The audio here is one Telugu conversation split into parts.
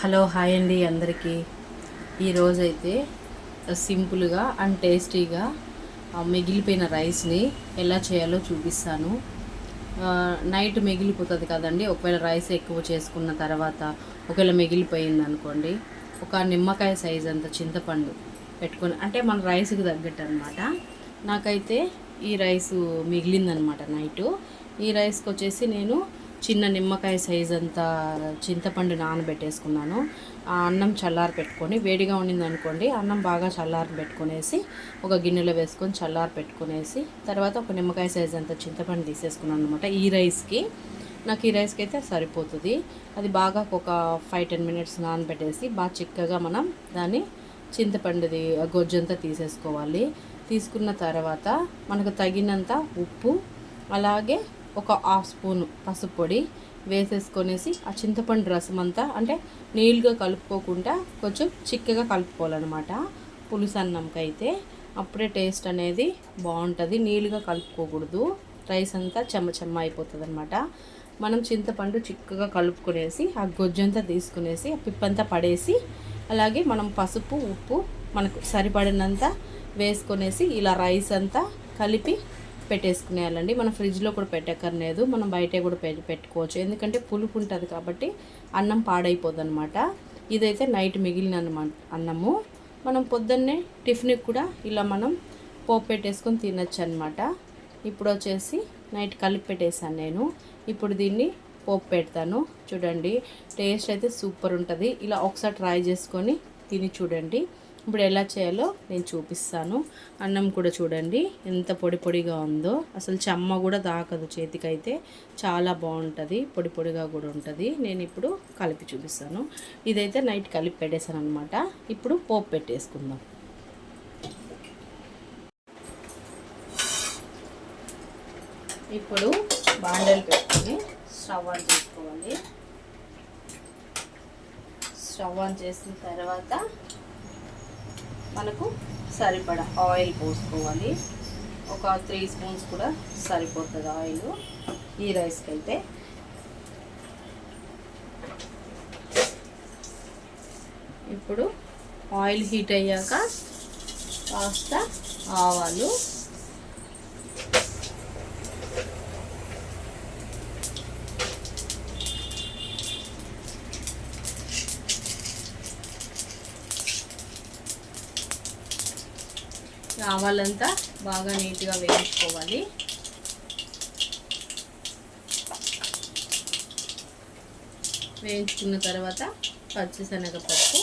హలో హాయ్ అండి అందరికీ. ఈరోజైతే సింపుల్గా అండ్ టేస్టీగా మిగిలిపోయిన రైస్ని ఎలా చేయాలో చూపిస్తాను. నైట్ మిగిలిపోతుంది కదండి, ఒకవేళ రైస్ ఎక్కువ చేసుకున్న తర్వాత ఒకవేళ మిగిలిపోయింది అనుకోండి, ఒక నిమ్మకాయ సైజ్ అంత చింతపండు పెట్టుకొని, అంటే మన రైస్కి తగ్గట్టు అనమాట. నాకైతే ఈ రైసు మిగిలిందనమాట నైటు. ఈ రైస్కి వచ్చేసి నేను చిన్న నిమ్మకాయ సైజ్ అంతా చింతపండు నానబెట్టేసుకున్నాను. ఆ అన్నం చల్లారి పెట్టుకొని, వేడిగా ఉండింది అనుకోండి, అన్నం బాగా చల్లారి పెట్టుకునేసి ఒక గిన్నెలో వేసుకొని చల్లారి పెట్టుకునేసి తర్వాత ఒక నిమ్మకాయ సైజ్ అంతా చింతపండు తీసేసుకున్నాను అనమాట. ఈ రైస్కి నాకు ఈ రైస్కి అయితే సరిపోతుంది. అది బాగా ఒక 5-10 మినిట్స్ నానబెట్టేసి బాగా చిక్కగా మనం దాన్ని చింతపండుది గొజ్జంతా తీసేసుకోవాలి. తీసుకున్న తర్వాత మనకు తగినంత ఉప్పు, అలాగే ఒక హాఫ్ స్పూన్ పసుపు పొడి వేసేసుకొనేసి ఆ చింతపండు రసం అంతా, అంటే నీళ్ళుగా కలుపుకోకుండా కొంచెం చిక్కగా కలుపుకోవాలన్నమాట. పులుసు అన్నంకి అయితే అప్పుడే టేస్ట్ అనేది బాగుంటుంది. నీళ్ళుగా కలుపుకోకూడదు, రైస్ అంతా చెమ్మ చెమ్మ అయిపోతుంది అనమాట. మనం చింతపండు చిక్కగా కలుపుకొనేసి ఆ గొజ్జంతా తీసుకునేసి ఆ పిప్పంతా పడేసి, అలాగే మనం పసుపు ఉప్పు మనకు సరిపడినంత వేసుకొనేసి ఇలా రైస్ అంతా కలిపి పెట్టేసుకునేయాలండి. మనం ఫ్రిడ్జ్లో కూడా పెట్టక్కర్లేదు, మనం బయటే కూడా పెట్టుకోవచ్చు, ఎందుకంటే పులుపు ఉంటుంది కాబట్టి అన్నం పాడైపోద్ది అనమాట. ఇదైతే నైట్ మిగిలిన అన్నము మనం పొద్దున్నే టిఫిన్కి కూడా ఇలా మనం పోపు పెట్టేసుకొని తినచ్చు అనమాట. ఇప్పుడు వచ్చేసి నైట్ కలిపి పెట్టేసాను నేను. ఇప్పుడు దీన్ని పోపు పెడతాను. చూడండి, టేస్ట్ అయితే సూపర్ ఉంటుంది. ఇలా ఒకసారి ట్రై చేసుకొని తిని చూడండి. ఇప్పుడు ఎలా చేయాలో నేను చూపిస్తాను. అన్నం కూడా చూడండి ఎంత పొడి పొడిగా ఉందో, అసలు చెమ్మ కూడా తాకదు చేతికైతే, చాలా బాగుంటుంది, పొడి పొడిగా కూడా ఉంటుంది. నేను ఇప్పుడు కలిపి చూపిస్తాను. ఇదైతే నైట్ కలిపి పెట్టేశాను అనమాట. ఇప్పుడు పోపు పెట్టేసుకుందాం. ఇప్పుడు బాండలు పెట్టుకొని స్టవ్ ఆన్ చేసుకోవాలి. స్టవ్ ఆన్ చేసిన తర్వాత మనకు సరిపడా ఆయిల్ పోసుకోవాలి. ఒక 3 స్పూన్స్ కూడా సరిపోతుంది ఆయిల్ ఈ రైస్కి అయితే. ఇప్పుడు ఆయిల్ హీట్ అయ్యాక కాస్త ఆవాలు, ఆవాలంతా బాగా నీట్గా వేయించుకోవాలి. వేయించుకున్న తర్వాత పచ్చిశనగపప్పు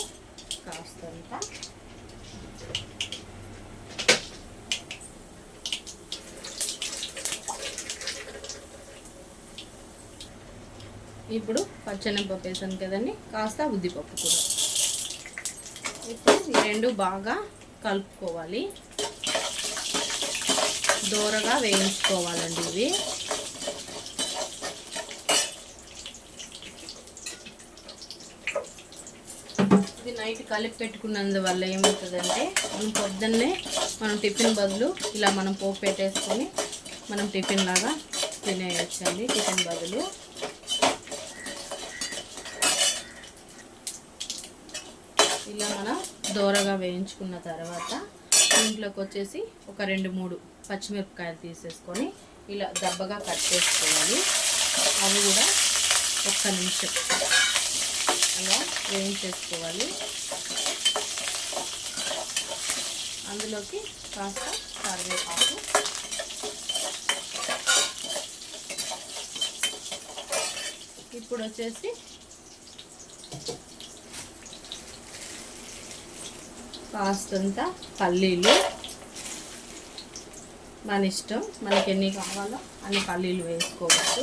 కాస్తంత, ఇప్పుడు పచ్చెనగపప్పు వేసాను కదండి, కాస్త ఉద్దిపప్పు కూడా. ఇప్పుడు ఈ రెండు బాగా కలుపుకోవాలి, దూరగా వేయించుకోవాలండి ఇవి. ఇది నైట్ కలిపి పెట్టుకున్నందువల్ల ఏమవుతుందంటే, మనం పొద్దున్నే మనం టిఫిన్ బదులు ఇలా మనం పోపు పెట్టేసుకొని మనం టిఫిన్ లాగా తినేయచ్చండి. టిఫిన్ బదులు ఇలా మనం దూరగా వేయించుకున్న తర్వాత దీంట్లోకి వచ్చేసి ఒక 2-3 పచ్చిమిరపకాయలు తీసేసుకొని ఇలా దబ్బగా కట్ చేసుకోవాలి. అవి కూడా 1 నిమిషం అలా వేయించేసుకోవాలి. అందులోకి కాస్త కరివేపాకు, ఇప్పుడు వచ్చేసి కాస్తంత పల్లీలు, మన ఇష్టం, మనకి ఎన్ని కావాలో అన్ని పల్లీలు వేసుకోవచ్చు.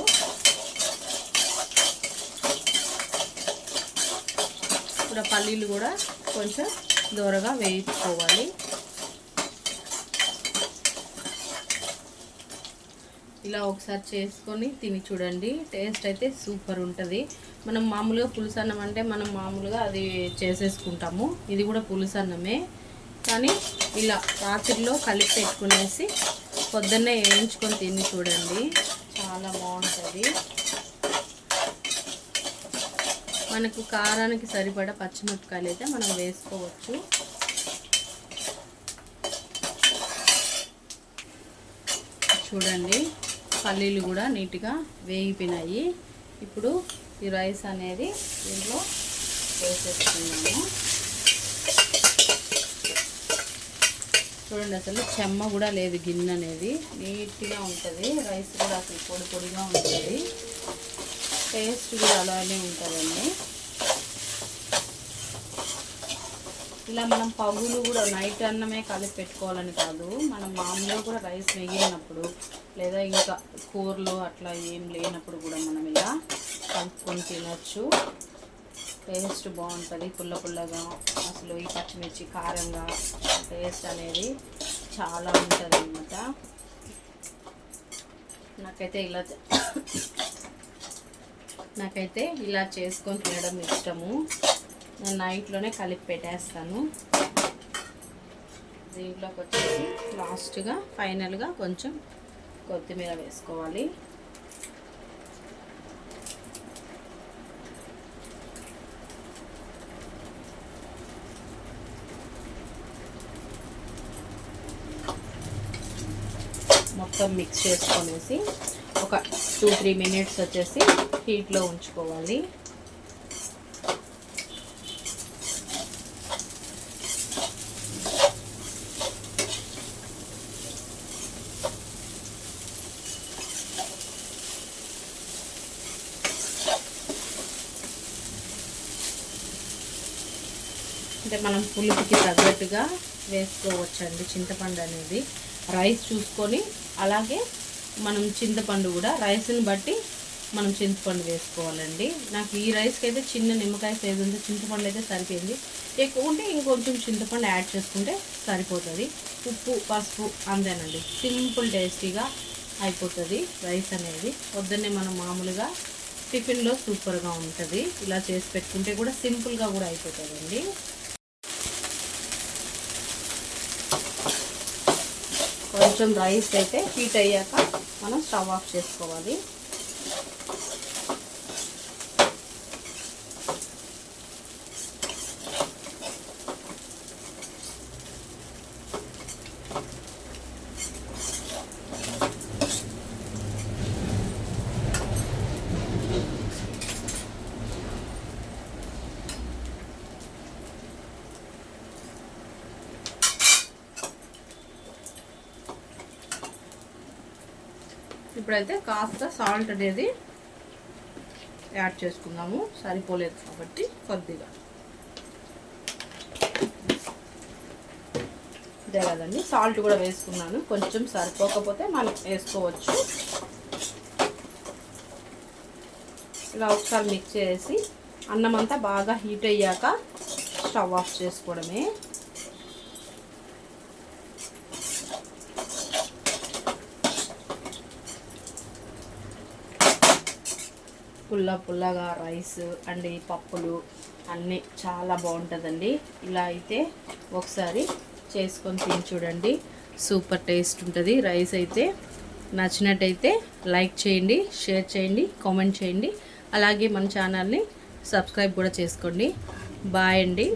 ఇప్పుడు పల్లీలు కూడా కొంచెం దూరగా వేయించుకోవాలి. ఇలా ఒకసారి చేసుకొని తిని చూడండి, టేస్ట్ అయితే సూపర్ ఉంటుంది. మనం మామూలుగా పులుసు అన్నం అంటే మనం మామూలుగా అది చేసేసుకుంటాము, ఇది కూడా పులుసు అన్నమే, కానీ ఇలా రాత్రిలో కలిపి పెట్టుకునేసి పొద్దున్నే వేయించుకొని తిని చూడండి, చాలా బాగుంటుంది. మనకు కారానికి సరిపడా పచ్చిమిరపకాయలు అయితే మనం వేసుకోవచ్చు. చూడండి పల్లీలు కూడా నీట్గా వేగిపోయినాయి. ఇప్పుడు ఈ రైస్ అనేది దీంట్లో వేసేస్తున్నాము. చూడండి అసలు చెమ్మ కూడా లేదు, గిన్నె అనేది నీట్గా ఉంటుంది. రైస్ కూడా అసలు పొడి పొడిగా ఉంటుంది, టేస్ట్ కూడా అలానే ఉంటుందండి. ఇలా మనం పగులు కూడా నైట్ అన్నమే కలిపి పెట్టుకోవాలని కాదు, మనం మామూలుగా కూడా రైస్ మిగిలినప్పుడు లేదా ఇంకా కూరలు అట్లా ఏం లేనప్పుడు కూడా మనం ఇలా కలుపుకొని తినచ్చు. టేస్ట్ బాగుంటుంది, పుల్ల పుల్లగా. అసలు ఈ పచ్చిమిర్చి కారంగా టేస్ట్ అనేది చాలా ఉంటుంది అన్నమాట. నాకైతే ఇలా చేసుకొని తినడం ఇష్టము. నేను నైట్లోనే కలిపి పెట్టేస్తాను. దీంట్లోకి వచ్చేసి లాస్ట్గా ఫైనల్గా కొంచెం కొత్తిమీర వేసుకోవాలి. మొత్తం మిక్స్ చేసుకొనేసి ఒక 2-3 మినిట్స్ వచ్చేసి హీట్లో ఉంచుకోవాలి. అంటే మనం పులుపుకి తగ్గట్టుగా వేసుకోవచ్చండి చింతపండు అనేది. రైస్ చూసుకొని అలాగే మనం చింతపండు కూడా రైస్ని బట్టి మనం చింతపండు వేసుకోవాలండి. నాకు ఈ రైస్కి అయితే చిన్న నిమ్మకాయ సైజు ఉంది, చింతపండు అయితే సరిపోయింది. ఎక్కువ ఉంటే ఇంకొంచెం చింతపండు యాడ్ చేసుకుంటే సరిపోతుంది. ఉప్పు పసుపు అంతేనండి, సింపుల్ టేస్టీగా అయిపోతుంది రైస్ అనేది. పొద్దున్నే మనం మామూలుగా టిఫిన్లో సూపర్గా ఉంటుంది. ఇలా చేసి పెట్టుకుంటే కూడా సింపుల్గా కూడా అయిపోతుందండి. కొంచెం రైస్ అయితే హీట్ అయ్యాక మనం స్టవ్ ఆఫ్ చేసుకోవాలి. ఇప్పుడైతే కాస్త సాల్ట్ అనేది యాడ్ చేసుకుందాము, సరిపోలేదు కాబట్టి కొద్దిగా. ఇదే కదండి, సాల్ట్ కూడా వేసుకున్నాను. కొంచెం సరిపోకపోతే మనం వేసుకోవచ్చు. ఇలా ఒకసారి మిక్స్ చేసి అన్నం అంతా బాగా హీట్ అయ్యాక స్టవ్ ఆఫ్ చేసుకోవడమే. పుల్లగా రైస్ అండ్ ఈ పప్పులు అన్నీ చాలా బాగుంటుందండి. ఇలా అయితే ఒకసారి చేసుకొని తిని చూడండి, సూపర్ టేస్ట్ ఉంటుంది. రైస్ అయితే నచ్చినట్టయితే లైక్ చేయండి, షేర్ చేయండి, కామెంట్ చేయండి. అలాగే మన ఛానల్ని సబ్స్క్రైబ్ కూడా చేసుకోండి. బాయ్ అండి.